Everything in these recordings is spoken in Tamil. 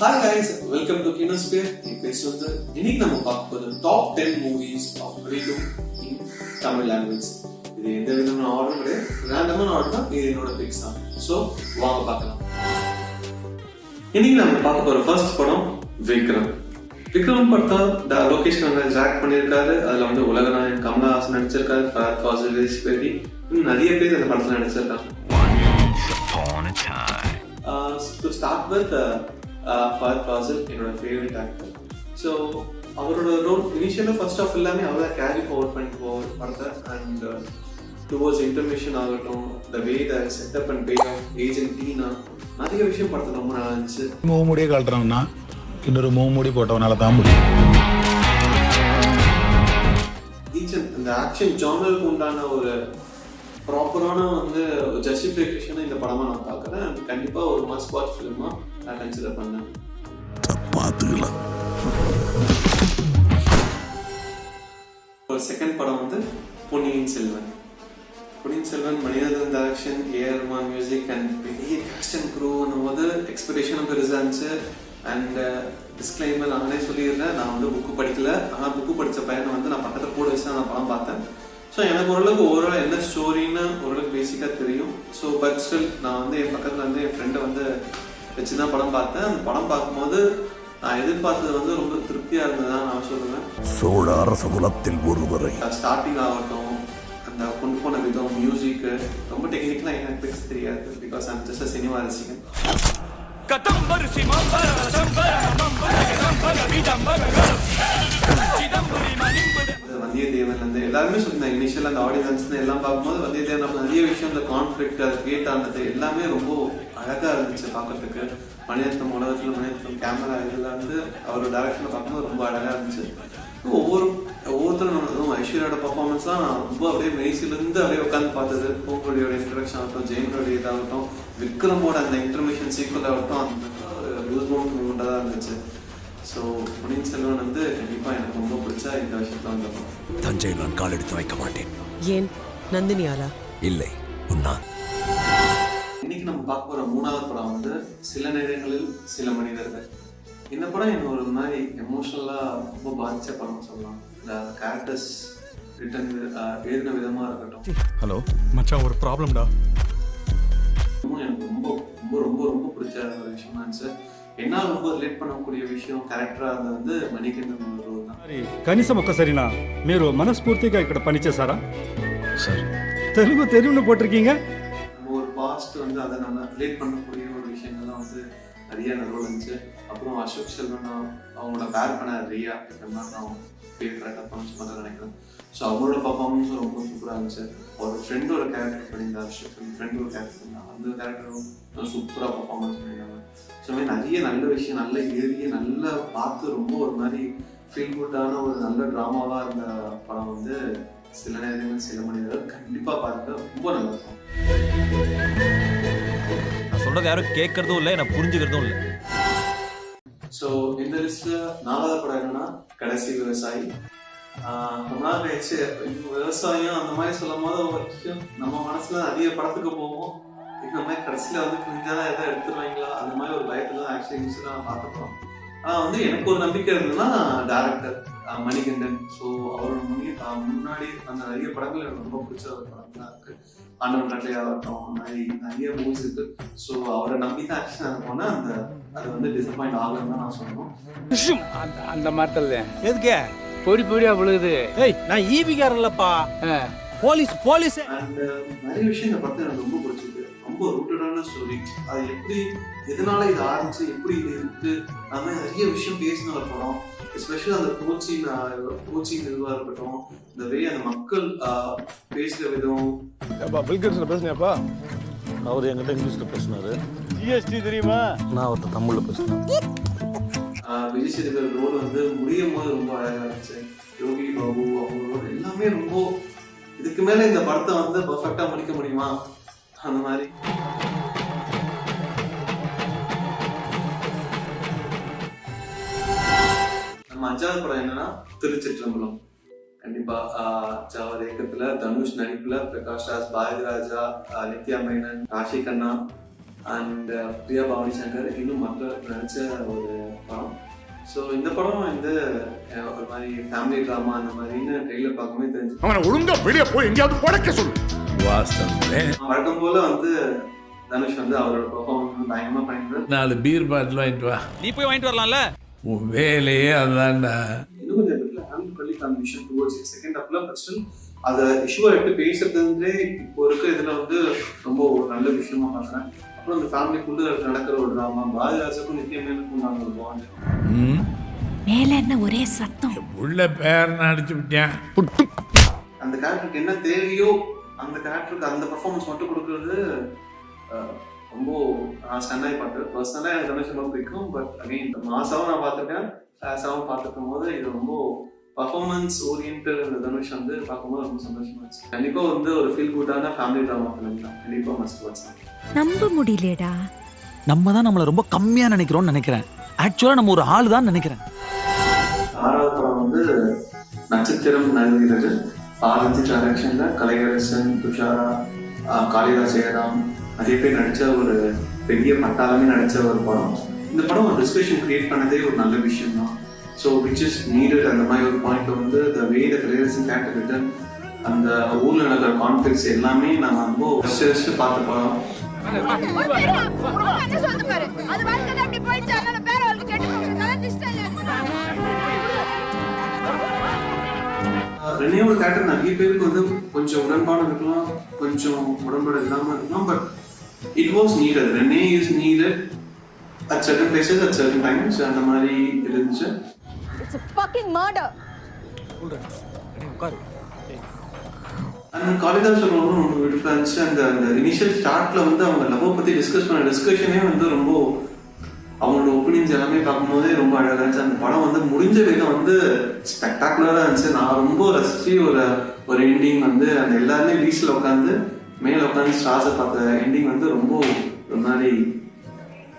Hi guys, welcome to Kinosphere. இன்னைக்கு நம்ம பார்க்க போறது top 10 movies of 22 in Tamil language. இது எந்த விதமான ஆர்டர் கிடையாது, ரேண்டமான ஆர்டர் தான். இது என்னோட பிக்ஸ் தான். ஸோ வாங்க பார்க்கலாம். இன்னைக்கு நம்ம பார்க்க போற ஃபர்ஸ்ட் படம் விக்ரம். விக்ரம் படத்தை லொகேஷன் வந்து ஜாக் பண்ணியிருக்காரு. அதுல வந்து உலகநாயகன் கமலஹாசன் நடிச்சிருக்காரு, ஃபஹத் ஃபாசில், ரிஷ்பதி, நிறைய பேர் அந்த படத்துல நடிச்சிருக்காங்க. To start with, Fahad Fazil, என்னோட ஃபேவரட் ஆக்டர். ஸோ அவரோட ரோல் இனிஷியலாக ஃபர்ஸ்ட் ஆஃப் எல்லாமே அவரை கேரி ஃபார்வர்ட் பண்ணிட்டு போவார் படத்தை. அண்ட் டுவோர்ட்ஸ் இன்டர்மிஷன் ஆகட்டும், the way the setup and pay off agent Tina, நிறைய விஷயம் படத்தில் ரொம்ப நல்லா இருந்துச்சு. மூமுடியை கழட்டுறோம்னா இன்னொரு மூமுடி போட்டவனால தான் முடியும். இந்த ஆக்ஷன் ஜானருக்கு உண்டான ஒரு ப்ராப்பரான வந்து ஜஸ்டிஃபிகேஷனை இந்த படமாக நான் பார்க்குறேன். அண்ட் கண்டிப்பாக ஒரு மஸ்ட் வாட்ச் ஃபிலிமாக நான் கன்சிடர் பண்ணேன். பார்த்துக்கலாம். ஒரு செகண்ட் படம் வந்து Ponniyin Selvan. Ponniyin Selvan Mani Ratnam direction, AR Rahman music and பெரிய காஸ்ட் அண்ட் க்ரூ போது எக்ஸ்பெக்டேஷனும் பெருசாக இருந்துச்சு. அண்ட் டிஸ்க்ளைமர் நானே சொல்லிடுறேன், நான் வந்து புக்கு படிக்கல. ஆனால் புக்கு படித்த பையனை வந்து நான் பக்கத்தில் கூட வச்சு தான் நான் படம் பார்த்தேன். ஸோ எனக்கு ஓரளவுக்கு ஓவரால் என்ன ஸ்டோரின்னு ஓரளவுக்கு பேசிக்காக தெரியும். ஸோ பட் ஸ்டில் நான் வந்து என் பக்கத்தில் வந்து என் ஃப்ரெண்டை வந்து வச்சு தான் படம் பார்த்தேன். அந்த படம் பார்க்கும்போது நான் எதிர்பார்த்தது வந்து ரொம்ப திருப்தியாக இருந்ததுதான் நான் சொல்லுவேன். சோழ அரச குலத்தில் ஒருவரை ஸ்டார்டிங் ஆகட்டும், அந்த கொண்டு போன விதம், மியூசிக்கு ரொம்ப டெக்னிக்கலாக எனக்கு பேச தெரியாது. பிகாஸ் ஐம் ஜஸ்ட் சினிமா ரசிகன். வந்தியத்தேவன் வந்து எல்லாருமே சொல்லியிருந்தாங்க இனிஷியல் அந்த ஆடியன்ஸ் எல்லாம் பார்க்கும்போது வந்தியத்தேவன் நிறைய விஷயம், இந்த கான்ஃபிளிக்ட், அது கிரியேட் ஆனது எல்லாமே ரொம்ப அழகா இருந்துச்சு பார்க்கறதுக்கு. மணிரத்னம் உலகத்தில் மணிரத்னம் கேமரா இதில் வந்து அவரோட டைரக்ஷனில் பார்க்கும்போது ரொம்ப அழகா இருந்துச்சு. ஒவ்வொருத்தரும் ஐஸ்வர்யோட பர்ஃபார்மன்ஸ்லாம் ரொம்ப அப்படியே மெய்சிலிருந்து அப்படியே உட்காந்து பார்த்தது. பூங்குடியோட இன்ட்ரடக்ஷன் ஆகட்டும், ஜெயமோட இதாகட்டும், விக்ரமோட அந்த இன்டர்மிஷன் சீக்வல் ஆகட்டும், அந்த லூஸ் பவுண்ட் மூமெண்ட்டாக தான் இருந்துச்சு. ஸோ பொன்னியின் செல்வன் வந்து கண்டிப்பாக எனக்கு ரொம்ப பிடிச்சா இந்த விஷயத்தில் வந்தப்போம். தஞ்சையில் நான் கால் எடுத்து வைக்க மாட்டேன். ஏன் நந்தினியாலா? இல்லை, உன்னான். இன்னைக்கு நம்ம பார்க்க போகிற மூணாவது படம் வந்து சில நேரங்களில் சில மனிதர்கள். இந்த படம் எனக்கு ஒரு மாதிரி எமோஷனலாக ரொம்ப பாதித்த படம் சொல்லலாம். இந்த கேரக்டர்ஸ் ரிட்டன் எழுதின விதமாக இருக்கட்டும். ஹலோ மச்சான், ஒரு ப்ராப்ளம்டா. எனக்கு ரொம்ப ரொம்ப ரொம்ப ரொம்ப பிடிச்ச ஒரு விஷயமா இருந்துச்சு. என்னால் ரொம்ப ரிலேட் பண்ணக்கூடிய விஷயம் கேరెక్టరా வந்து మణికంఠన్ రోల్ தான். కనీసం ఒక్కసారినా మీరు మనస్ఫూర్తిగా ఇక్కడ పనిచేశారా சார்? తెలుగు தெரியும்னு போட்டிருக்கீங்க. ஒரு பாஸ்ட் வந்து அதை நம்ம ரிலேட் பண்ணக்கூடிய ஒரு விஷயங்கள்லாம் வந்து நிறைய ரோல் இருந்துச்சு. அப்புறம் அசோக் செல்வன் அவங்களோட பேர் பண்ண ரியா, நான் பேர் கரெக்டாக ப்ரொனவுன்ஸ் பண்ண நினைக்கிறேன். ஸோ அவங்களோட பர்ஃபார்மன்ஸும் ரொம்ப சூப்பராக இருந்துச்சு. ஒரு ஃப்ரெண்டோட கேரக்டர் பண்ணியிருந்தார், அசோக் ஃப்ரெண்டோட கேரக்டர் பண்ணியிருந்தாங்க. அந்த கேரக்டரும் சூப்பராக பர்ஃபார்மன்ஸ் பண்ணியிருந்தாங்க. ஸோ நிறைய நல்ல விஷயம், நல்ல எழுதிய, நல்லா பார்த்து ரொம்ப ஒரு மாதிரி ஃபீல் குட்டான ஒரு நல்ல ட்ராமாவாக இருந்த படம் வந்து சில நேரங்கள் சில மனிதர்கள். கண்டிப்பாக பார்க்க ரொம்ப நல்லா இருக்கும். நான் சொல்றது யாரும் கேட்கறதும் இல்லை, நான் புரிஞ்சுக்கிறதும் இல்லை. ஸோ இந்த லிஸ்ட்ல நாலாவது படம் என்னன்னா கடைசி விவசாயி. ரொம்ப நாள் கழிச்சு விவசாயம் அந்த மாதிரி சொல்லும் போது ஒரு விஷயம் நம்ம மனசுல அதிக படத்துக்கு போவோம். இந்த மாதிரி கடைசியில வந்து கிழிஞ்சாதான் எதாவது எடுத்துருவாங்களா அந்த மாதிரி ஒரு பயத்துல தான் ஆக்சுவலி நான் பார்த்துப்போம். ஆனால் வந்து எனக்கு ஒரு நம்பிக்கை இருந்ததுன்னா டைரக்டர் மணிகண்டன். ஸோ அவரோட முன்னாடி அந்த நிறைய படங்கள் எனக்கு ரொம்ப பிடிச்ச ஒரு படம்லாம் இருக்கு. ஆண்டவன் கட்டளை ஆகட்டும், நிறைய மூவிஸ் இருக்கு. ஸோ அவரை நம்பி தான் ஆக்ஷன் போனா அது வந்து டிசப்பாயிண்ட் ஆகலன்னு தான் நான் சொல்லணும். அந்த மாதிரி எதுக்கே பொடி பொடியா விழுகுது. ஏய், நான் ஈபிகாரன் இல்லப்பா, போலீஸ். அண்ட் நிறைய விஷயம் இந்த படத்தை எனக்கு ரொம்ப பிடிச்சிருக்கு. ரொம்ப ரூட்டடான ஸ்டோரி. அது எப்படி, எதனால இது ஆரம்பிச்சு, எப்படி இது இருக்கு, அந்த மாதிரி நிறைய விஷயம் பேசின ஒரு படம். எஸ்பெஷலி அந்த கோச்சிங் இதுவாக இருக்கட்டும், இந்த வே அந்த மக்கள் பேசுகிற விதம். பில்கேட்ஸ்ல பேசுனியாப்பா? அவர் என்கிட்ட இங்கிலீஷ்ல பேசினாரு. ஜிஎஸ்டி தெரியுமா? நான் அவர்கிட்ட தமிழ்ல பேசினேன். விஜய் சேதுபதி ரோல் வந்து முடியும் போது ரொம்ப அழகா இருந்துச்சு. யோகி பாபு அவங்களோட எல்லாமே ரொம்ப, இதுக்கு மேல இந்த படத்தை வந்து பர்ஃபெக்டா முடிக்க முடியுமா அந்த மாதிரி. நம்ம அஞ்சாவது படம் என்னன்னா திருச்சிற்றம்பலம். கண்டிப்பா ஜாவத் இயக்கத்துல, தனுஷ் நடிப்புல, பிரகாஷ் ராஜ், பாரதி ராஜா, நித்யா மேனன், ராஷி கண்ணா, அண்ட் பிரியா பவானி சங்கர் இன்னும் மற்ற நடிச்ச ஒரு படம். ஸோ இந்த படம் வந்து ஒரு மாதிரி ஃபேமிலி ட்ராமா அந்த மாதிரின்னு ட்ரெயிலர் பார்க்கும்போது தெரிஞ்சு அவனை ஒழுங்கா வெளியே போய் எங்கேயாவது படக்க சொல்லு. வழக்கம் போல வந்து தனுஷ் வந்து அவரோட பெர்ஃபார்மன்ஸ் பயங்கரமா பண்ணிட்டு 4 பீர் பாட்டில் வாங்கிட்டு வா. நீ போய் வாங்கிட்டு வரலாம்ல. உன் வேலையே அதான்டா. இன்னும் கொஞ்சம் இடத்துல ஹேண்டில் பண்ணி அந்த விஷயம் டுவர்ட்ஸ் செகண்ட் ஹாஃப்ல ஃபர்ஸ்ட் அதை இஷ்யூவை எடுத்து பேசுறதுன்றே இப்போ இருக்க இதுல வந்து ரொம்ப ஒரு நல்ல விஷயமா பார்க்குறேன். அப்புறம் அந்த ஃபேமிலிக்குள்ள நடக்கிற ஒரு ட்ராமா பாரதிராஜுக்கும் நித்யமேனுக்கும் நாங்கள் ஒரு பாண்ட். மேல என்ன ஒரே சத்தம். உள்ள பேர் அடிச்சு விட்டேன். அந்த கேரக்டருக்கு என்ன தேவையோ அந்த கேரக்டருக்கு அந்த பர்ஃபார்மன்ஸ் மட்டும் கொடுக்கறது ரொம்ப ஸ்டன்னாகி பார்த்தது. பர்சனலாக எனக்கு தனுஷ் ரொம்ப பிடிக்கும். பட் அகைன் மாசாவும் நான் பார்த்துருக்கேன், சாசாவும் பார்த்துருக்கும் போது இது ரொம்ப பர்ஃபார்மன்ஸ் ஓரியன்ட் தனுஷ் வந்து பார்க்கும்போது ரொம்ப சந்தோஷமா இருந்துச்சு. கண்டிப்பாக வந்து ஒரு ஃபீல் குட்டான ஃபேமிலி ட்ராமா ஃபிலிம் தான். கண்டிப்பாக மஸ்ட் வாட்ச் தான். நம்ப முடியலடா. நம்ம தான் நம்மள ரொம்ப கம்மியா நினைக்கிறோம்னு நினைக்கிறேன். ஆக்சுவலா நம்ம ஒரு ஆள் தான் நினைக்கிறேன். 6வது படம் வந்து நட்சத்திரம் நல்கிறது. பாரதி டைரக்ஷன்ல கலையரசன், துஷாரா, காளிதாஸ், ஜெயராம் நிறைய பேர் நடிச்ச ஒரு பெரிய பட்டாளமே நடிச்ச ஒரு படம். இந்த படம் ஒரு டிஸ்கஷன் கிரியேட் பண்ணதே ஒரு நல்ல விஷயம் தான். So which is needed. அந்த மாதிரி ஒரு பாயிண்ட்ல வந்து த வே த கலையரசன் கேரக்டர் ரிட்டன், அந்த ஊர்ல நடக்கிற கான்ஃபிளிக்ஸ் எல்லாமே நான் ரொம்ப ரசிச்சு பார்த்த படம். ரெனியோட கேரக்டர் நிறைய பேருக்கு வந்து கொஞ்சம் உடன்பாடு இருக்கலாம், கொஞ்சம் உடன்பாடு இல்லாம இருக்கலாம். But it was needed. Rene is needed at certain places at certain times. அந்த மாதிரி இருந்துச்சு. It's a fucking murder. And Kalidas ரொம்ப பியூட்டிஃபுல்லா இருந்துச்சு. அந்த இனிஷியல் ஸ்டார்ட்ல வந்து அவங்க லவ் பத்தி டிஸ்கஸ் பண்ண டிஸ்கஷனே வந்து ரொம்ப அவங்களோட ஒப்பீனியன்ஸ் எல்லாமே பார்க்கும்போதே ரொம்ப அழகா இருந்துச்சு. அந்த படம் வந்து முடிஞ்ச விதம் வந்து ஸ்பெக்டாகுலரா இருந்துச்சு. நான் ரொம்ப ரசிச்சு ஒரு எண்டிங் வந்து அந்த எல்லாருமே பீச்ல உட்காந்து மேல உட்காந்து ஸ்டார்ஸை பார்த்த எண்டிங் வந்து ரொம்ப ஒரு மாதிரி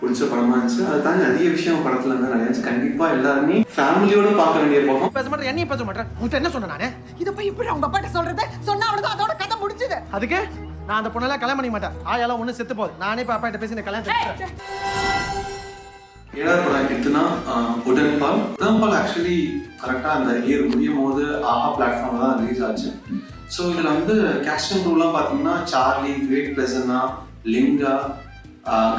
பிடிச்ச படமா இருந்துச்சு. அதை தாண்டி நிறைய விஷயம் படத்துல இருந்து நிறைய இருந்துச்சு. கண்டிப்பா எல்லாருமே ஃபேமிலியோட பார்க்க வேண்டிய படம். பேச மாட்டேன், என்னைய பேச மாட்டேன். உன்கிட்ட என்ன சொன்ன நானே? இத போய் இப்படி அவங்க அப்பாட்ட சொல்றது சொன்னா அவனுக்கு அதோட கதை முடிஞ்சது. அதுக்கு நான் அந்த பொண்ணெல்லாம் கல்யாணம் பண்ணிக்க மாட்டேன். ஆயாலாம் ஒண்ணு செத்து போகுது. நானே போய் அப்பா கிட்ட பேசி இந்த கல்யாணத்தை 7வது படம் எதுனா உடன்பால் ஆக்சுவலி கரெக்டா அந்த இயர் முடியும் போது ஆஹா பிளாட்ஃபார்ம்ல தான் ரிலீஸ் ஆச்சு. ஸோ இதுல வந்து கேஸ்ட் அண்ட் க்ரூலாம் பாத்தீங்கன்னா சார்லி, விவேக் பிரசன்னா, லிங்கா,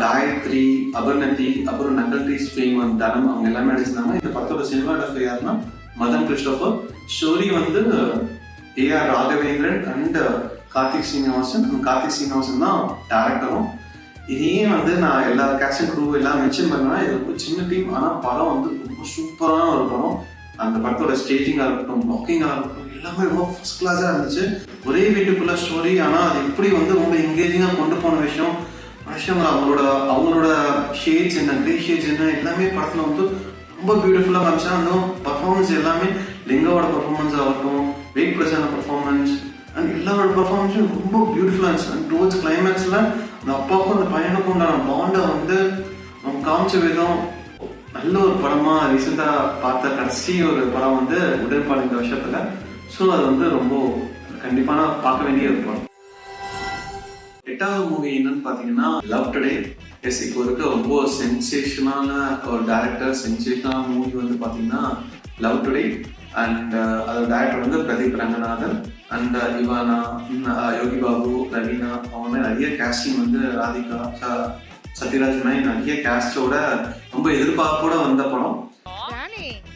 காயத்ரி, அபர்ணதி, அப்புறம் நகல்ரி, ஸ்ரீமன், தனம் அவங்க எல்லாமே நடிச்சிருந்தாங்க. இந்த படத்தோட சினிமாட்டோகிராஃபர் யாருன்னா மதன் கிறிஸ்டோபர். ஸ்டோரி வந்து ஏஆர் ராகவேந்திரன் அண்ட் கார்த்திக் ஸ்ரீனிவாசன். கார்த்திக் ஸ்ரீனிவாசன் தான் டேரக்டரும். இதையே வந்து நான் எல்லா கேஸ்ட் அண்ட் க்ரூ எல்லாம் மென்ஷன் பண்ணேன்னா இது ரொம்ப சின்ன டீம். ஆனால் படம் வந்து ரொம்ப சூப்பரான ஒரு படம். அந்த படத்தோட ஸ்டேஜிங்காக இருக்கட்டும், பிளாக்கிங்காக இருக்கட்டும் எல்லாமே ரொம்ப ஃபர்ஸ்ட் கிளாஸாக இருந்துச்சு. ஒரே வீட்டுக்குள்ள ஸ்டோரி, ஆனால் அது எப்படி வந்து ரொம்ப என்கேஜிங்காக கொண்டு போன விஷயம் அவங்களோட ஷேட்ஸ் என்ன, கிரே ஷேட்ஸ் என்ன எல்லாமே படத்தில் வந்து ரொம்ப பியூட்டிஃபுல்லாக காமிச்சா. அந்த பர்ஃபார்மன்ஸ் எல்லாமே லிங்காவோட பர்ஃபார்மன்ஸ் ஆகட்டும், வெயிட் பிரசான பர்ஃபார்மன்ஸ் அண்ட் எல்லாரோட பர்ஃபார்மன்ஸும் ரொம்ப பியூட்டிஃபுல்லாக இருந்துச்சு. அண்ட் டுவர்ட்ஸ் கிளைமேக்ஸில் அந்த அப்பாவுக்கும் அந்த பையனுக்கும் உண்டான பாண்டை வந்து அவங்க காமிச்ச விதம் நல்ல ஒரு படமாக ரீசெண்டாக பார்த்த கடைசி ஒரு படம் வந்து உடன்பாடு இந்த வருஷத்தில். ஸோ அது வந்து ரொம்ப கண்டிப்பான பார்க்க வேண்டிய ஒரு படம். 8வது மூவி என்னன்னு பார்த்தீங்கன்னா லவ் டுடே. எஸ், இப்போ இருக்க ரொம்ப சென்சேஷனான ஒரு டைரக்டர், சென்சேஷனான மூவி வந்து பார்த்தீங்கன்னா லவ் டுடே. அண்ட் அதோட டைரக்டர் வந்து பிரதீப் ரங்கநாதன் அண்ட் இவானா, யோகி பாபு, ரவீனா அவங்க நிறைய கேஸ்டிங் வந்து ராதிகா, சத்யராஜ் மாதிரி நிறைய கேஸ்டோட ரொம்ப எதிர்பார்ப்போட வந்த படம்.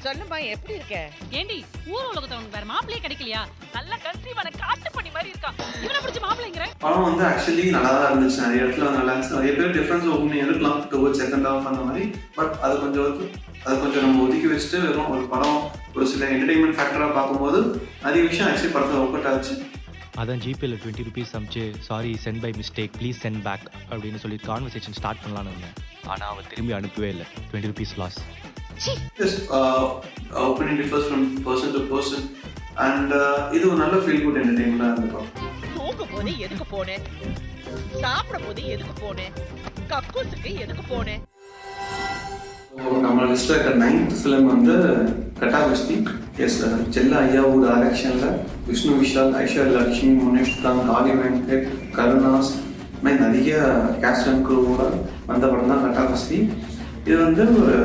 சொல்லுமா எப்படி இருக்க? ஏண்டி ஊர் உலகத்துல உனக்கு வேற மாப்பிளையே கிடைக்கலையா? நல்ல கன்சீவான காட்டு பண்ணி மாதிரி இருக்கா. இவனை பிடிச்ச மாப்பிளைங்கிற படம் வந்து ஆக்சுவலி நல்லா தான் இருந்துச்சு. நிறைய இடத்துல நல்லா இருந்துச்சு. நிறைய பேர் டிஃபரன்ஸ் ஒன்று இருக்கலாம் டுவர்ட்ஸ் செகண்ட் ஹாஃப் அந்த மாதிரி. பட் அது கொஞ்சம் நம்ம ஒதுக்கி வச்சுட்டு வெறும் ஒரு படம் ஒரு சில என்டர்டைன்மெண்ட் ஃபேக்டராக பார்க்கும்போது நிறைய விஷயம் ஆக்சுவலி படத்தில் ஒர்க் அவுட் ஆச்சு. அதான் ஜிபேல 20 rupees அமிச்சு sorry sent by mistake please send back அப்படின்னு சொல்லி கான்வர்சேஷன் ஸ்டார்ட் பண்ணலான்னு இருந்தேன். ஆனால் அவன் திரும்பி அனுப்பவே இல்லை. 20 rupees loss. Opinion differs from person to person and இது ஒரு நல்ல ஃபீல் குட் என்டர்டெயின்மெண்டா இருக்கும். தூங்கும் போது எதுக்கு போனேன், சாப்பிடும் போது எதுக்கு போனேன், கக்கூசுக்கு எதுக்கு போனேன். நம்ம லிஸ்ட்ல இருக்க 9th ஃபிலிம் வந்து கட்டாகுஸ்தி. எஸ், செல்ல ஐயாவோட டைரக்ஷன்ல விஷ்ணு விஷால், ஐஸ்வர்யா லட்சுமி, முனேஷ் காந்த், ஆதி வெங்கட், கருணாஸ், மாதிரி நிறைய கேஸ்ட் அண்ட் க்ரூவோட வந்த படம் தான் கட்டா குஸ்தி. இது வந்து ஒரு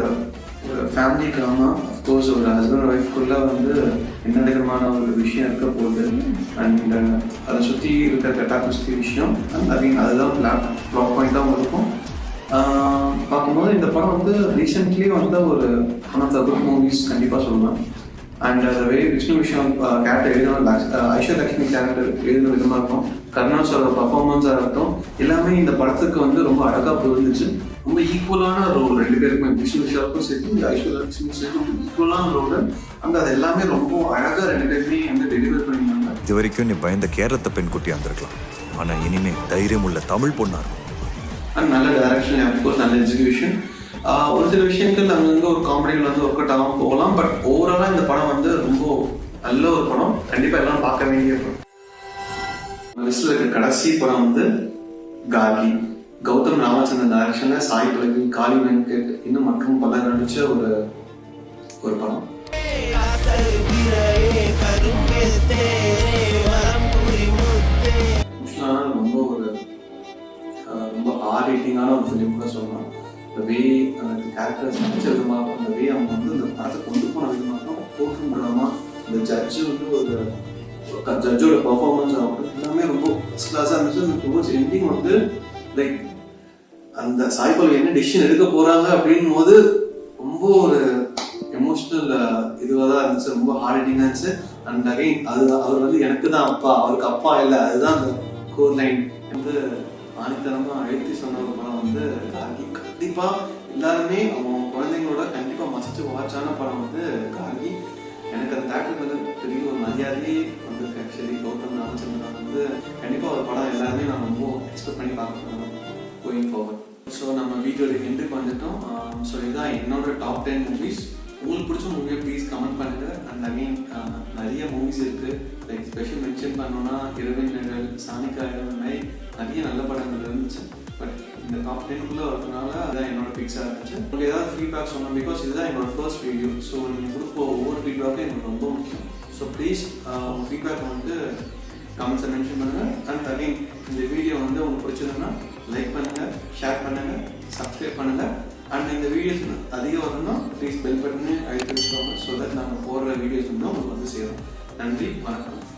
ஃபேமிலி ட்ராமா. அஃப்கோர்ஸ் ஒரு ஹஸ்பண்ட் ஒய்ஃப்குள்ளே வந்து என்ன விதமான ஒரு விஷயம் இருக்க போகுது அண்ட் அதை சுற்றி இருக்கிற கட்டா குஸ்தி விஷயம் அதுதான் ப்ளாட் பாயிண்ட்டாகவும் இருக்கும். பார்க்கும்போது இந்த படம் வந்து ரீசெண்ட்லி வந்த ஒரு one of the good movies கண்டிப்பாக சொல்லலாம். அண்ட் வே விஷ்ணு விஷயம் கேரக்டர் எழுதின ஐஸ்வர்யலக்ஷ்மி கேரக்டர் எழுதின விதமாக இருக்கும், கருணாஸோட பர்ஃபார்மன்ஸாக இருக்கட்டும், எல்லாமே இந்த படத்துக்கு வந்து ரொம்ப அழகாக புரிஞ்சிச்சு. ரொம்ப ஈக்குவலான ரோல் ரெண்டு பேருக்குமே, விஷ்ணு விஷாவுக்கும் சரி ஐஸ்வர்யலக்ஷ்மிக்கும் சரி ரொம்ப ஈக்குவலான ரோல். அங்கே அது எல்லாமே ரொம்ப அழகாக ரெண்டு பேருமே வந்து டெலிவர் பண்ணியிருந்தாங்க. இது வரைக்கும் நீ பயந்த கேரளத்தை பெண்குட்டியாக இருந்திருக்கலாம், ஆனால் இனிமே தைரியம் உள்ள தமிழ் பொண்ணா இருக்கும். அண்ட் நல்ல டைரக்ஷன், அஃப்கோர்ஸ் நல்ல எக்ஸிக்யூஷன். ஒரு சில விஷயங்கள் அங்கங்கே ஒரு காமெடிகள் வந்து ஒர்க் அவுட் ஆகாமல் போகலாம். பட் ஓவராலாக இந்த படம் வந்து ரொம்ப நல்ல ஒரு படம், கண்டிப்பாக எல்லாம் பார்க்க வேண்டிய படம். லிஸ்ட்டில் இருக்க கடைசி படம் வந்து கார்கி. கௌதம் ராமச்சந்திரன் டைரக்ஷனில் சாய் பல்லவி, காளி வெங்கட் இன்னும் மற்றும் பலர் நடிச்ச ஒரு படம். ரொம்ப ஹார்ட் ஹிட்டிங்கான ஒரு ஃபிலிம் கூட சொல்லலாம். இந்த வே அந்த கேரக்டர்ஸ் நடிச்ச விதமாக, அந்த வே அவங்க வந்து இந்த படத்தை கொண்டு போன விதமாக, போற்றும் விதமாக, இந்த ஜட்ஜு வந்து ஒரு ஜட்ஜோட பர்ஃபார்மன்ஸ் ஆகட்டும் எல்லாமே ரொம்ப ஃபர்ஸ்ட் கிளாஸாக இருந்துச்சு. அந்த டுவர்ட்ஸ் எண்டிங் வந்து லைக் அந்த சாய் பல்லவி என்ன டிசிஷன் எடுக்க போகிறாங்க அப்படின் போது ரொம்ப ஒரு எமோஷ்னல் இதுவாக தான் இருந்துச்சு, ரொம்ப ஹார்ட் ஹிட்டிங்காக இருந்துச்சு. அண்ட் அகைன் அவர் வந்து எனக்கு தான் அப்பா, அவருக்கு அப்பா இல்லை, அதுதான் அந்த கோர் லைன் வந்து ஆணித்தனமாக அழுத்தி சொன்ன ஒரு படம் வந்து கார்கி. கண்டிப்பாக எல்லாருமே அவங்க குழந்தைங்களோட கண்டிப்பாக மஸ்ட் வாட்சான படம் வந்து கார்கி. எனக்கு அந்த தேட்டருக்கு வந்து பெரிய ஒரு மரியாதையே வந்திருக்கு. ஆக்சுவலி கௌதம் ராமச்சந்திரன் வந்து கண்டிப்பாக ஒரு படம் எல்லாருமே நான் ரொம்ப எக்ஸ்பெக்ட் பண்ணி பார்க்கணும் கோயிங் ஃபார்வர்ட். ஸோ நம்ம வீடியோட எண்டுக்கு வந்துட்டோம். ஸோ இதுதான் என்னோட டாப் 10 மூவிஸ். உங்களுக்கு பிடிச்ச மூவியை ப்ளீஸ் கமெண்ட் பண்ணுங்க. அண்ட் அகைன் நிறைய மூவிஸ் இருக்கு, லைக் ஸ்பெஷல் மென்ஷன் பண்ணோன்னா இரவின் நிழல், சாணிக்காயம், மாதிரி நிறைய நல்ல படங்கள் இருந்துச்சு. பட் இந்த டாப் 10க்குள்ளே வரதுனால அதுதான் என்னோட பிக்ஸாக இருந்துச்சு. உங்களுக்கு ஏதாவது ஃபீட்பேக் சொல்லணும், பிகாஸ் இதுதான் என்னோட ஃபர்ஸ்ட் வீடியோ. ஸோ நீங்கள் கொடுப்ப ஒவ்வொரு ஃபீட்பேக்கும் எனக்கு ரொம்ப முக்கியம். ஸோ ப்ளீஸ் உங்கள் ஃபீட்பேக் வந்து கமெண்ட்ஸை மென்ஷன் பண்ணுங்கள். அண்ட் அகைன் இந்த வீடியோ வந்து உங்களுக்கு பிடிச்சதுன்னா லைக் பண்ணுங்கள், ஷேர் பண்ணுங்கள், சப்ஸ்கிரைப் பண்ணுங்கள். அண்ட் இந்த வீடியோஸ் அதிகம் வரணும்னா ப்ளீஸ் பெல் பட்டனே அழுத்தி வச்சுக்கோங்க. ஸோ தட் நாங்கள் போடுற வீடியோஸ் வந்து உங்களுக்கு வந்து சேரும். நன்றி, வணக்கம்.